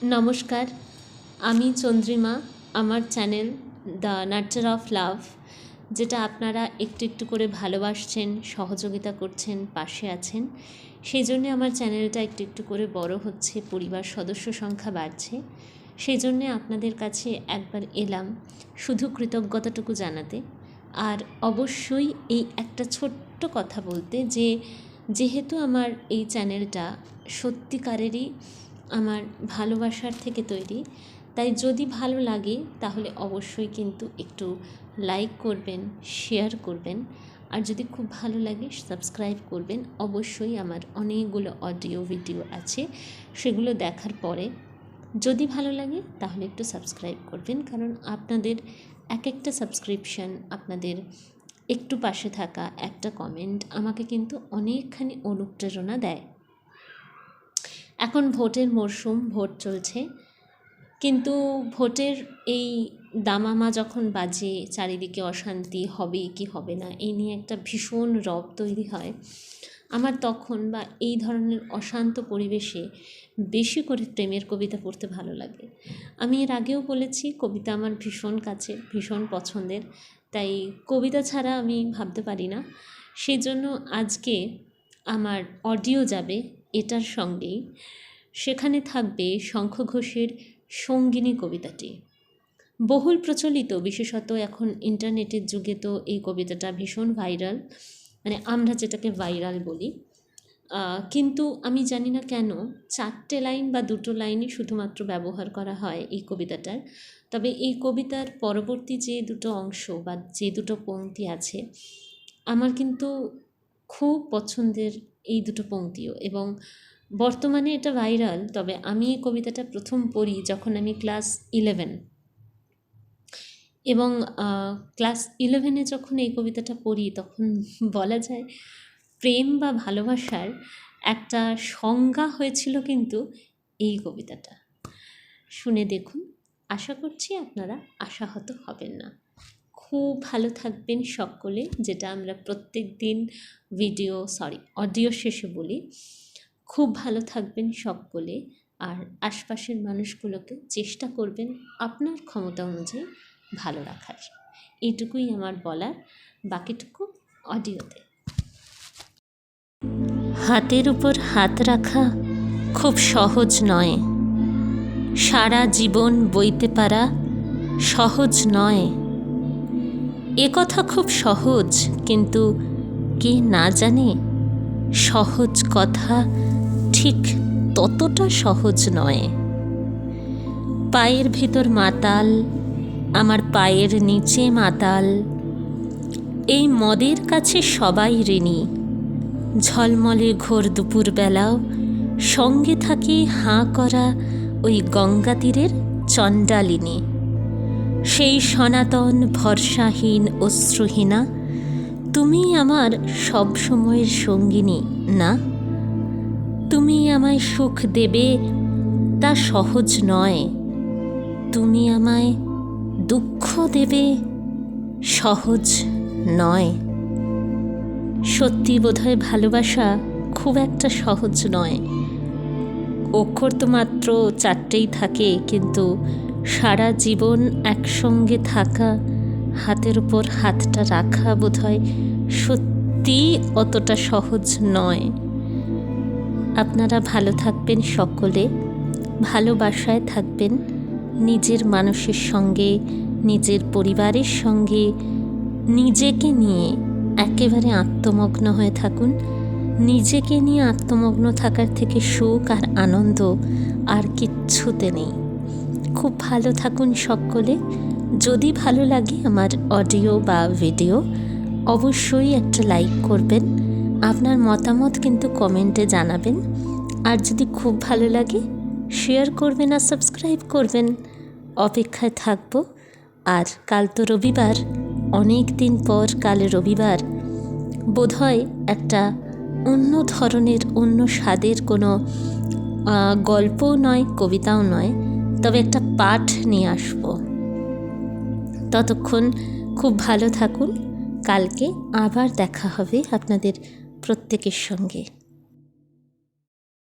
নমস্কার, আমি চন্দ্রিমা। আমার channel the nurture of love, যেটা আপনারা একটু একটু করে ভালোবাসছেন, সহযোগিতা করছেন, পাশে আছেন, সেই জন্যে আমার চ্যানেলটা একটু একটু করে বড় হচ্ছে, পরিবার সদস্য সংখ্যা বাড়ছে। সেই জন্যে আপনাদের কাছে একবার এলাম শুধু কৃতজ্ঞতাটুকু জানাতে, আর অবশ্যই এই একটা ছোট্ট কথা বলতে যে যেহেতু আমার এই চ্যানেলটা সত্যিকারেরই আমার ভালোবাসার থেকে তৈরি, তাই যদি ভালো লাগে তাহলে অবশ্যই কিন্তু একটু লাইক করবেন, শেয়ার করবেন, আর যদি খুব ভালো লাগে সাবস্ক্রাইব করবেন। অবশ্যই আমার অনেকগুলো অডিও ভিডিও আছে, সেগুলো দেখার পরে যদি ভালো লাগে তাহলে একটু সাবস্ক্রাইব করবেন, কারণ আপনাদের এক একটা সাবস্ক্রিপশান, আপনাদের একটু পাশে থাকা একটা কমেন্ট আমাকে কিন্তু অনেকখানি অনুপ্রেরণা দেয়। এখন ভোটের মরশুম, ভোট চলছে, কিন্তু ভোটের এই দামামা যখন বাজে, চারিদিকে অশান্তি হবে কি হবে না এই নিয়ে একটা ভীষণ রব তৈরি হয় আমার তখন, বা এই ধরনের অশান্ত পরিবেশে বেশি করে প্রেমের কবিতা পড়তে ভালো লাগে। আমি এর আগেও বলেছি, কবিতা আমার ভীষণ কাছে, ভীষণ পছন্দের, তাই কবিতা ছাড়া আমি ভাবতে পারি না। সেই জন্য আজকে আমার অডিও যাবে এটার সঙ্গেই, সেখানে থাকবে শঙ্খ ঘোষের সঙ্গিনী কবিতাটি। বহুল প্রচলিত, বিশেষত এখন ইন্টারনেটের যুগে তো এই কবিতাটা ভীষণ ভাইরাল, মানে আমরা যেটাকে ভাইরাল বলি। কিন্তু আমি জানি না কেন 4টে লাইন বা 2টো লাইনই শুধুমাত্র ব্যবহার করা হয় এই কবিতাটার। তবে এই কবিতার পরবর্তী যে 2টো অংশ বা যে 2টো পংক্তি আছে, আমার কিন্তু খুব পছন্দের এই 2টো পংক্তিও, এবং বর্তমানে এটা ভাইরাল। তবে আমি এই কবিতাটা প্রথম পড়ি যখন আমি ক্লাস 11, এবং ক্লাস 11-এ যখন এই কবিতাটা পড়ি তখন বলা যায় প্রেম বা ভালোবাসার একটা সংজ্ঞা হয়েছিল কিন্তু এই কবিতাটা। শুনে দেখুন, আশা করছি আপনারা আশাহত হবেন না। খুব ভালো থাকবেন সকলে, যেটা আমরা প্রত্যেক দিন অডিও শেষে বলি। খুব ভালো থাকবেন সকলে, আর আশপাশের মানুষগুলোকে চেষ্টা করবেন আপনার ক্ষমতা অনুযায়ী ভালো রাখার। এইটুকুই আমার বলার, বাকিটুকু অডিওতে। হাতের উপর হাত রাখা খুব সহজ নয়, সারা জীবন বইতে পারা সহজ নয়। এ কথা খুব সহজ, কিন্তু কে না জানে সহজ কথা ঠিক ততটা সহজ নয়। পায়ের ভিতর মাতাল, আমার পায়ের নিচে মাতাল, এই মদের কাছে সবাই ঋণী। ঝলমলে ঘোর দুপুরবেলাও সঙ্গে থাকে হাঁ করা ওই গঙ্গা তীরের চণ্ডালিনী। সেই সনাতন ভরসাহীন অশ্রুহীনা, তুমি আমার সব সময়ের সঙ্গিনী না? তুমি আমায় সুখ দেবে তা সহজ নয়, তুমি আমায় দুঃখ দেবে সহজ নয়। সত্যি বোধহয় ভালোবাসা খুব একটা সহজ নয়। অক্ষর তো মাত্র 4টেই থাকে, কিন্তু সারা জীবন একসঙ্গে থাকা, হাতের উপর হাতটা রাখা বোধহয় সত্যি অতটা সহজ নয়। আপনারা ভালো থাকবেন সকলে, ভালোবাসায় থাকবেন, নিজের মানুষের সঙ্গে, নিজের পরিবারের সঙ্গে, নিজেকে নিয়ে একেবারে আত্মমগ্ন হয়ে থাকুন। নিজেকে নিয়ে আত্মমগ্ন থাকার থেকে সুখ আর আনন্দ আর কিচ্ছুতে নেই। খুব ভালো থাকুন সকলে। যদি ভালো লাগে আমার অডিও বা ভিডিও, অবশ্যই একটা লাইক করবেন, আপনার মতামত কিন্তু কমেন্টে জানাবেন, আর যদি খুব ভালো লাগে শেয়ার করবেন আর সাবস্ক্রাইব করবেন। অপেক্ষায় থাকব। আর কাল তো রবিবার, অনেক দিন পর কাল রবিবার, বোধহয় একটা অন্য ধরনের, অন্য স্বাদের কোনো গল্পও নয়, কবিতাও নয়, তবে একটা পাঠ নিয়ে আসব। ততক্ষণ খুব ভালো থাকুন। কালকে আবার দেখা হবে আপনাদের প্রত্যেকের সঙ্গে।